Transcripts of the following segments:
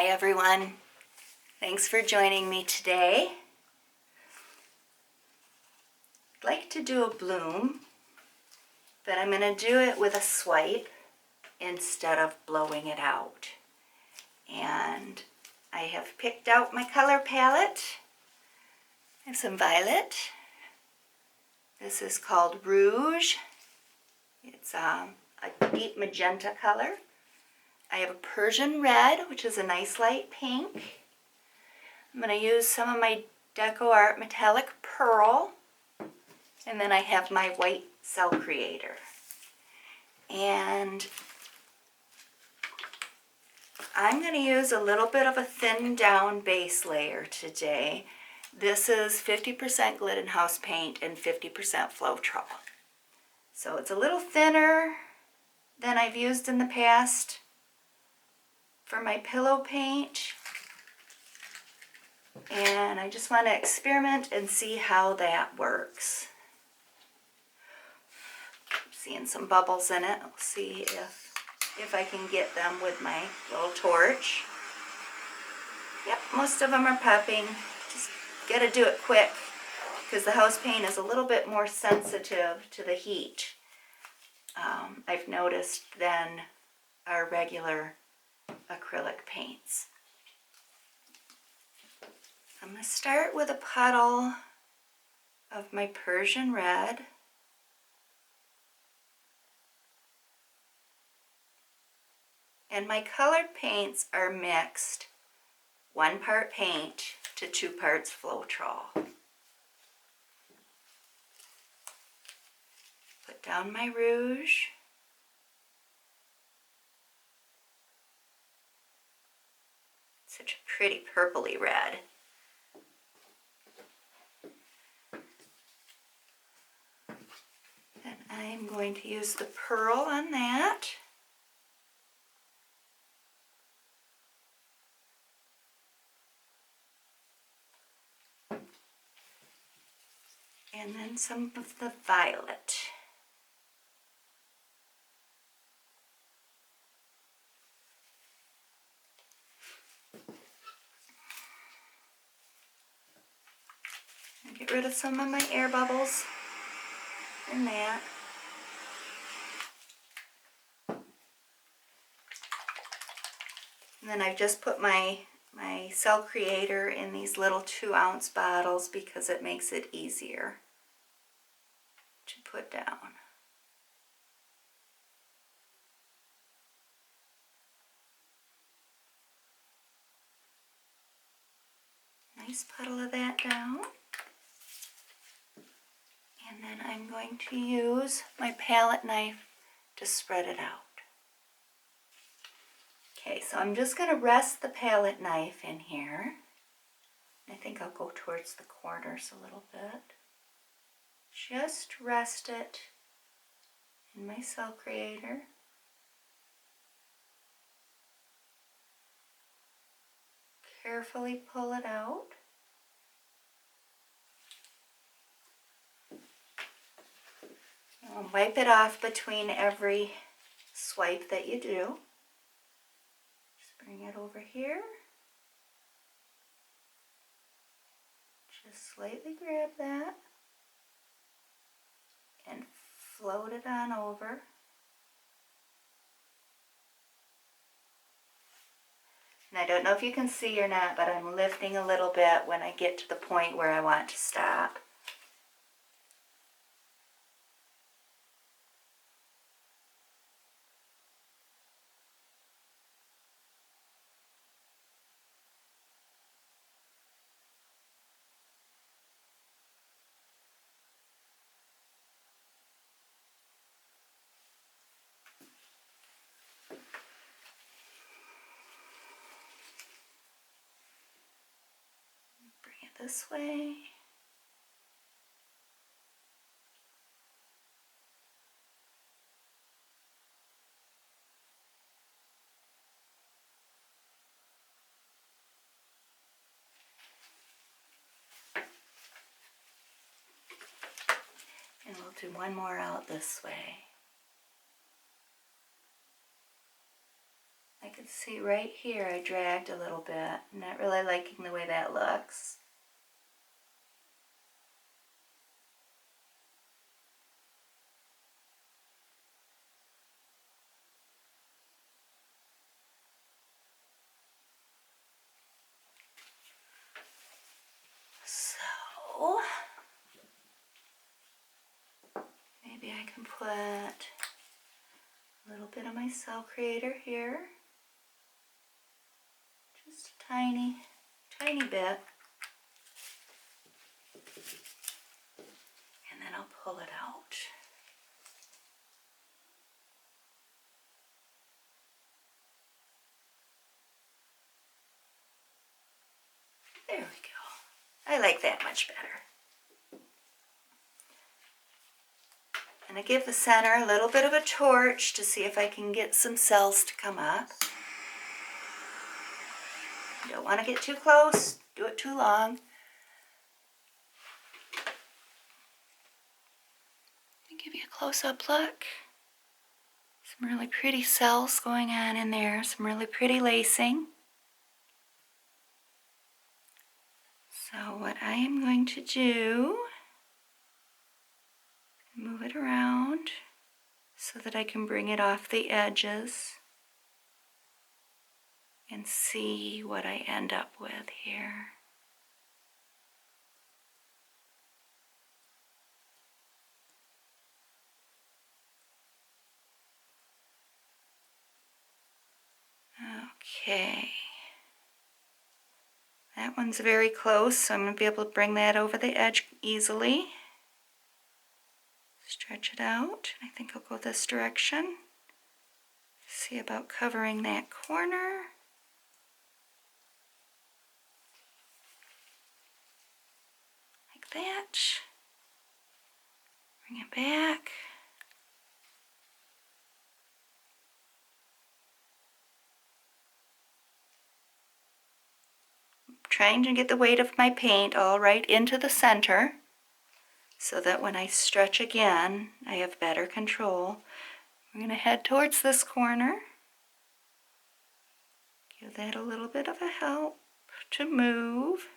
Hi everyone, thanks for joining me today. I'd like to do a bloom, but I'm going to do it with a swipe instead of blowing it out. And I have picked out my color palette. I have some violet. This is called Rouge. It's a deep magenta color. I have a Persian red, which is a nice light pink. I'm going to use some of my Deco Art Metallic Pearl. And then I have my white cell creator. And I'm going to use a little bit of a thinned down base layer today. This is 50% Glidden House paint and 50% Floetrol. So it's a little thinner than I've used in the past for my pillow paint. And I just want to experiment and see how that works. I'm seeing some bubbles in it. I'll see if I can get them with my little torch. Yep, most of them are popping. Just got to do it quick because the house paint is a little bit more sensitive to the heat, I've noticed, than our regular acrylic paints. I'm going to start with a puddle of my Persian red. And my colored paints are mixed, 1 part paint to 2 parts Floetrol. Put down my rouge. Such a pretty purpley red. And I'm going to use the pearl on that. And then some of the violet. And get rid of some of my air bubbles in that. And then I've just put my cell creator in these little 2-ounce bottles because it makes it easier to put down. Nice puddle of that down. And then I'm going to use my palette knife to spread it out. Okay, so I'm just going to rest the palette knife in here. I think I'll go towards the corners a little bit. Just rest it in my cell creator. Carefully pull it out. And wipe it off between every swipe that you do. Just bring it over here. Just slightly grab that and float it on over. And I don't know if you can see or not, but I'm lifting a little bit when I get to the point where I want to stop. Bring it this way. And we'll do one more out this way. I can see right here I dragged a little bit. I'm not really liking the way that looks. So maybe I can put a little bit of my cell creator here. Just a tiny, tiny bit. And then I'll pull it out. There we go. I like that much better. And I give the center a little bit of a torch to see if I can get some cells to come up. You don't want to get too close, do it too long. Give you a close-up look. Some really pretty cells going on in there, some really pretty lacing. So what I am going to do, move it around so that I can bring it off the edges and see what I end up with here. Okay, that one's very close, so I'm going to be able to bring that over the edge easily. Stretch it out. I think I'll go this direction. See about covering that corner. Like that. Bring it back. Trying to get the weight of my paint all right into the center so that when I stretch again, I have better control. I'm going to head towards this corner. Give that a little bit of a help to move.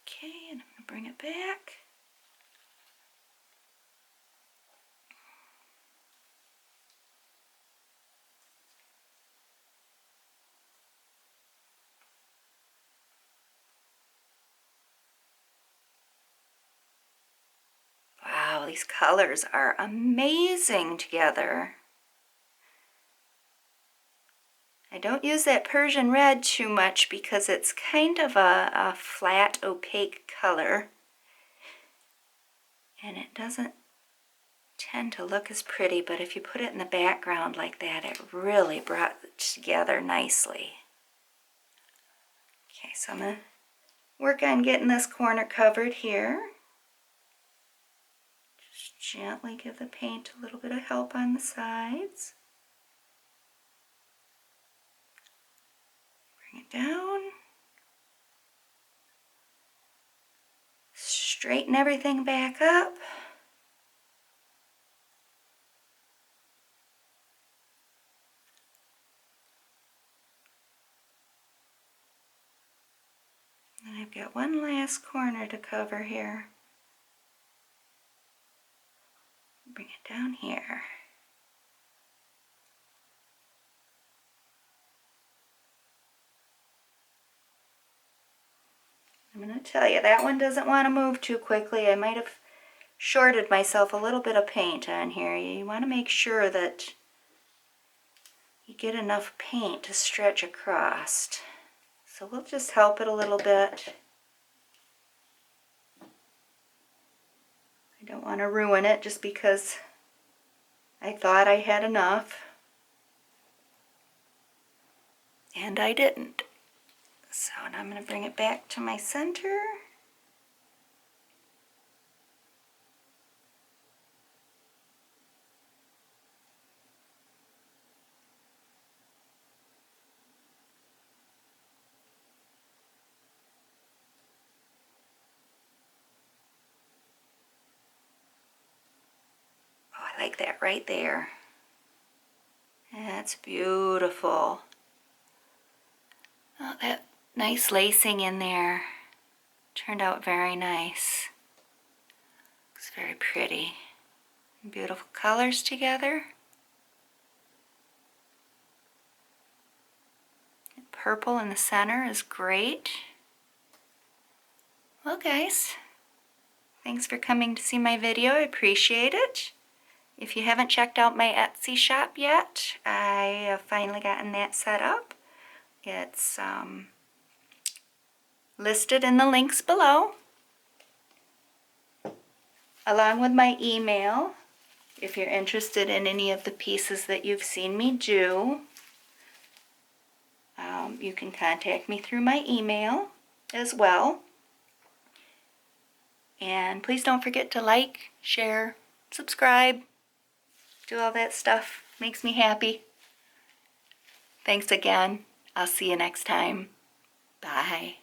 Okay, and I'm going to bring it back. Wow, these colors are amazing together. I don't use that Persian red too much because it's kind of a flat, opaque color. And it doesn't tend to look as pretty, but if you put it in the background like that, it really brought it together nicely. Okay, so I'm going to work on getting this corner covered here. Just gently give the paint a little bit of help on the sides. Bring it down. Straighten everything back up. And I've got one last corner to cover here. Bring it down here. I'm going to tell you, that one doesn't want to move too quickly. I might have shorted myself a little bit of paint on here. You want to make sure that you get enough paint to stretch across. So we'll just help it a little bit. I don't want to ruin it just because I thought I had enough. And I didn't. So now I'm going to bring it back to my center. like that right there. That's beautiful. Oh, that nice lacing in there turned out very nice. Looks very pretty. Beautiful colors together. Purple in the center is great. Well, guys, thanks for coming to see my video. I appreciate it. If you haven't checked out my Etsy shop yet, I have finally gotten that set up. It's listed in the links below, along with my email. If you're interested in any of the pieces that you've seen me do, you can contact me through my email as well. And please don't forget to like, share, subscribe, do all that stuff. Makes me happy. Thanks again. I'll see you next time. Bye.